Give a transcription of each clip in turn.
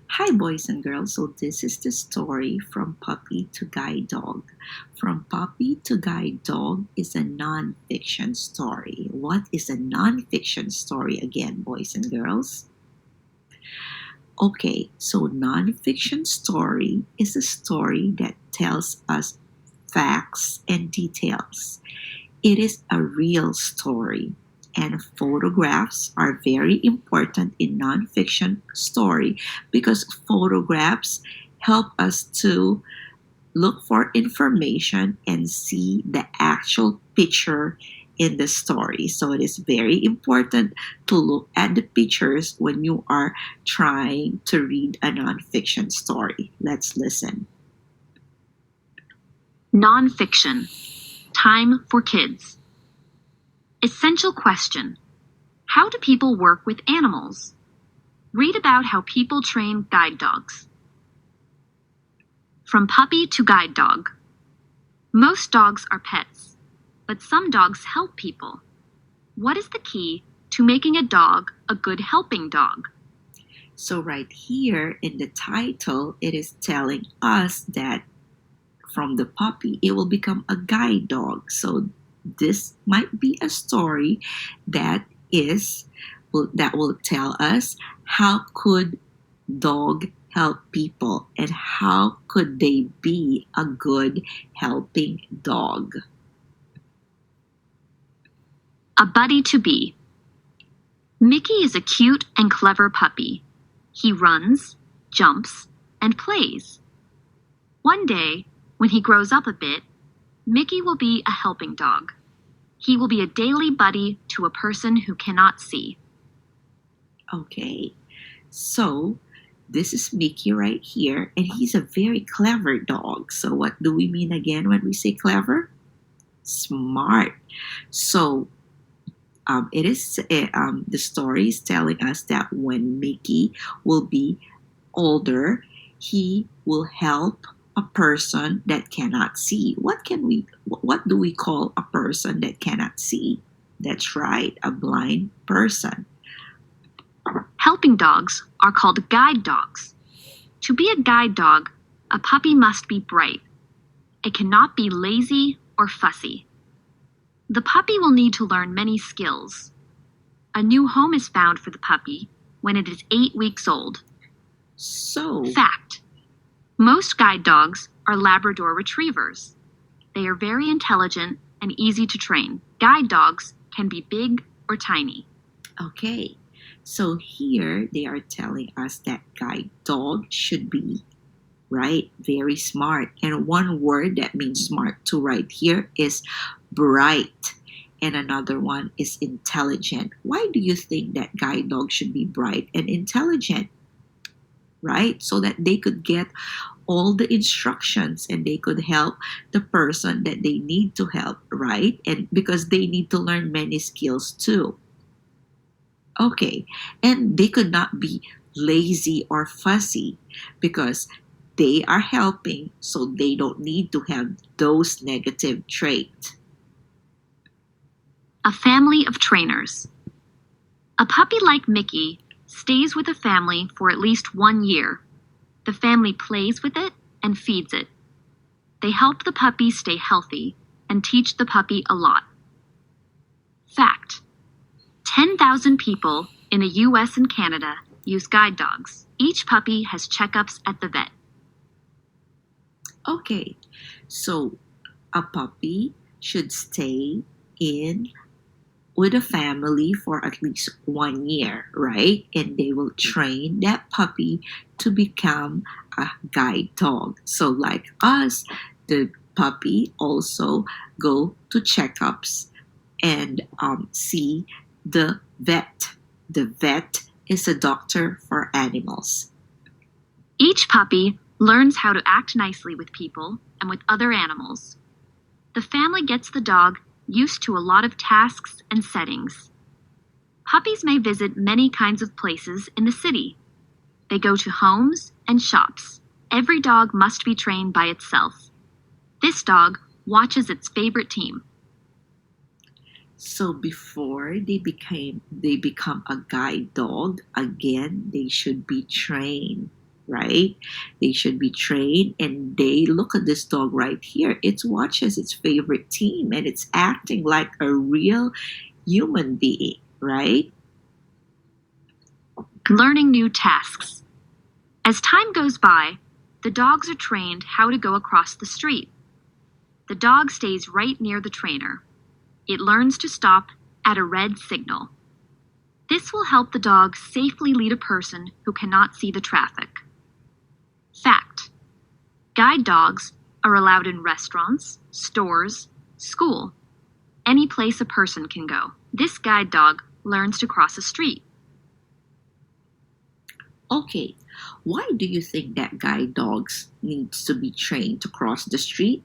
Hi, boys and girls. So, this is the story From Puppy to Guide Dog. From Puppy to Guide Dog is a non-fiction story. What is a non-fiction story again, boys and girls? Okay, so non-fiction story is a story that tells us facts and details. It is a real story, and photographs are very important in nonfiction story because photographs help us to look for information and see the actual picture in the story. So it is very important to look at the pictures when you are trying to read a nonfiction story. Let's listen. Nonfiction. Time for kids. Essential question. How do people work with animals? Read about how people train guide dogs. From puppy to guide dog. Most dogs are pets, but some dogs help people. What is the key to making a dog a good helping dog? So, right here in the title, it is telling us that from the puppy, it will become a guide dog. So, this might be a story that is that will tell us how could dog help people and how could they be a good helping dog. A buddy to be. Mickey is a cute and clever puppy. He runs, jumps, and plays. One day, when he grows up a bit, Mickey will be a helping dog. He will be a daily buddy to a person who cannot see. Okay, so this is Mickey right here, and he's a very clever dog. So, what do we mean again when we say clever? Smart. So, the story is telling us that when Mickey will be older, he will help a person that cannot see. What do we call a person that cannot see? That's right, a blind person. Helping dogs are called guide dogs. To be a guide dog, a puppy must be bright. It cannot be lazy or fussy. The puppy will need to learn many skills. A new home is found for the puppy when it is 8 weeks old. So, Fact. Most guide dogs are Labrador retrievers. They are very intelligent and easy to train. Guide dogs can be big or tiny. okay. So here they are telling us that guide dog should be right, very smart. And one word that means smart to right here is bright. And another one is intelligent. Why do you think that guide dog should be bright and intelligent? Right? So that they could get all the instructions and they could help the person that they need to help, right? And because they need to learn many skills too. Okay. And they could not be lazy or fussy because they are helping, so they don't need to have those negative traits. A family of trainers. A puppy like Mickey stays with a family for at least 1 year. The family plays with it and feeds it. They help the puppy stay healthy and teach the puppy a lot. Fact. 10,000 people in the US and Canada use guide dogs. Each puppy has checkups at the vet. Okay, so a puppy should stay in with a family for at least 1 year, right? And they will train that puppy to become a guide dog. So, like us, the puppy also go to checkups and see the vet. The vet is a doctor for animals. Each puppy learns how to act nicely with people and with other animals. The family gets the dog used to a lot of tasks and settings. Puppies may visit many kinds of places in the city. They go to homes and shops. Every dog must be trained by itself. This dog watches its favorite team. So before they become a guide dog, again they should be trained. right? They should be trained, and they look at this dog right here. It watches its favorite team and it's acting like a real human being, right? Learning new tasks. As time goes by, the dogs are trained how to go across the street. The dog stays right near the trainer. It learns to stop at a red signal. This will help the dog safely lead a person who cannot see the traffic. Fact: guide dogs are allowed in restaurants, stores, school, any place a person can go. This guide dog learns to cross a street. Okay, why do you think that guide dogs needs to be trained to cross the street?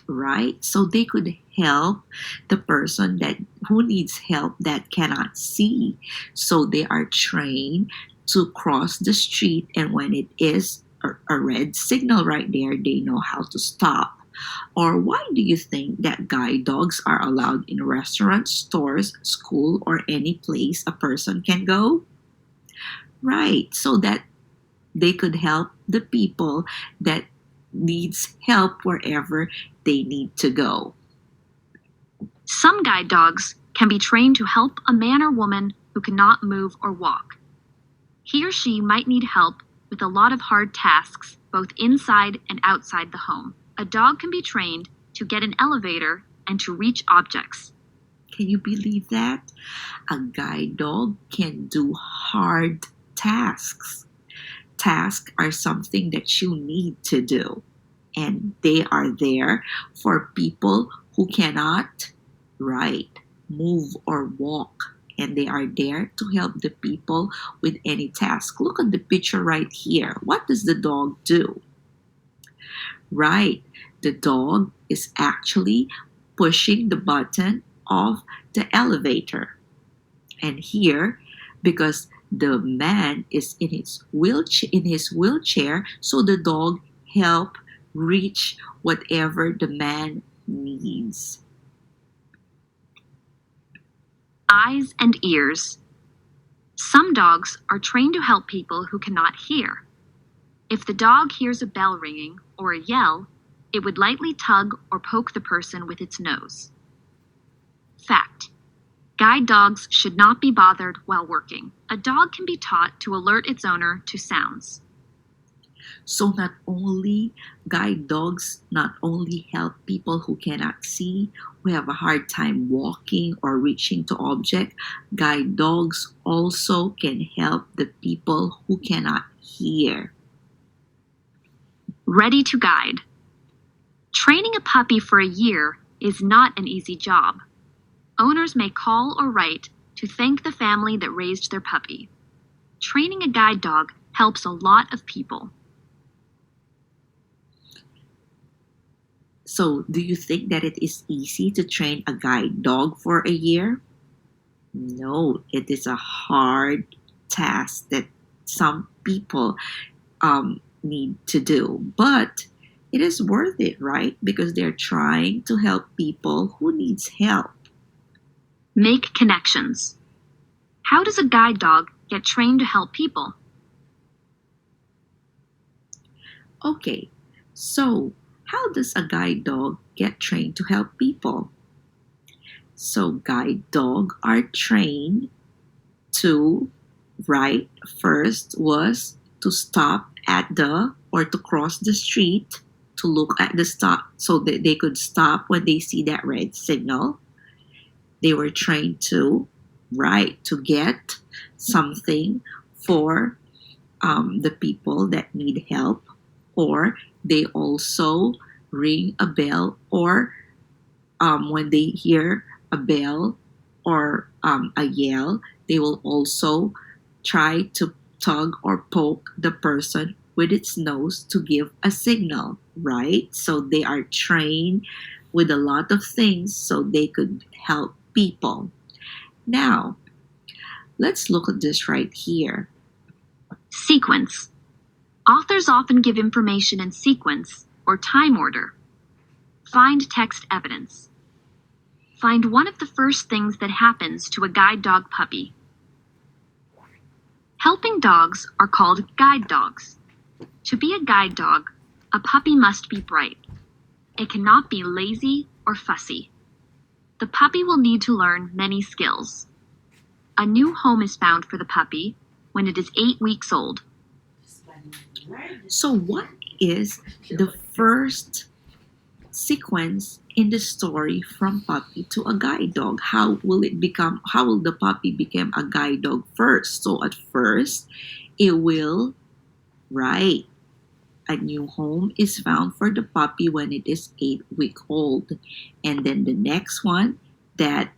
Right? So they could help the person that who needs help that cannot see. So they are trained to cross the street, and when it is a red signal right there, they know how to stop. Or why do you think that guide dogs are allowed in restaurants, stores, school, or any place a person can go? Right, so that they could help the people that needs help wherever they need to go. Some guide dogs can be trained to help a man or woman who cannot move or walk. He or she might need help with a lot of hard tasks, both inside and outside the home. A dog can be trained to get an elevator and to reach objects. Can you believe that? A guide dog can do hard tasks. Tasks are something that you need to do, and they are there for people who cannot ride, move, or walk. And they are there to help the people with any task. Look at the picture right here. What does the dog do? Right, the dog is actually pushing the button of the elevator. And here, because the man is in his wheelchair, so the dog help reach whatever the man needs. Eyes and ears. Some dogs are trained to help people who cannot hear. If the dog hears a bell ringing or a yell, it would lightly tug or poke the person with its nose. Fact: guide dogs should not be bothered while working. A dog can be taught to alert its owner to sounds. So not only guide dogs not only help people who cannot see, who have a hard time walking or reaching to object, guide dogs also can help the people who cannot hear. Ready to guide. Training a puppy for a year is not an easy job. Owners may call or write to thank the family that raised their puppy. Training a guide dog helps a lot of people. So, do you think that it is easy to train a guide dog for a year? No, it is a hard task that some people need to do. But it is worth it, right? Because they're trying to help people who needs help. Make connections. How does a guide dog get trained to help people? Okay, so how does a guide dog get trained to help people? So guide dog are trained to, right, first was to stop at the or to cross the street, to look at the stop so that they could stop when they see that red signal. They were trained to, right, to get something for the people that need help, or they also ring a bell, or when they hear a bell or a yell, they will also try to tug or poke the person with its nose to give a signal, right? So they are trained with a lot of things so they could help people. Now, let's look at this right here. Sequence. Authors often give information in sequence or time order. Find text evidence. Find one of the first things that happens to a guide dog puppy. Helping dogs are called guide dogs. To be a guide dog, a puppy must be bright. It cannot be lazy or fussy. The puppy will need to learn many skills. A new home is found for the puppy when it is 8 weeks old. So, what is the first sequence in the story from puppy to a guide dog? How will the puppy become a guide dog first? So, at first, it will, right, a new home is found for the puppy when it is 8 week old. And then the next one that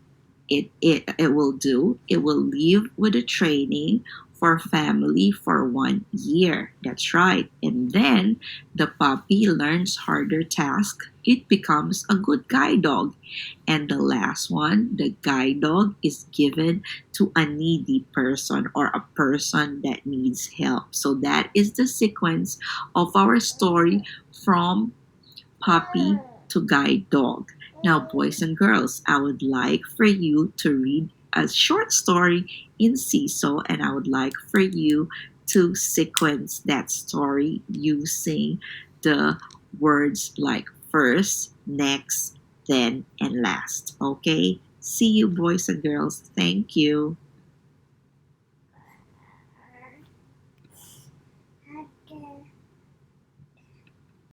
it will do, it will leave with a training for family for 1 year. That's right. And then the puppy learns harder tasks. It becomes a good guide dog. And the last one, the guide dog is given to a needy person or a person that needs help. So that is the sequence of our story from puppy to guide dog. Now, boys and girls, I would like for you to read a short story in CISO, and I would like for you to sequence that story using the words like first, next, then, and last. Okay? See you, boys and girls. Thank you.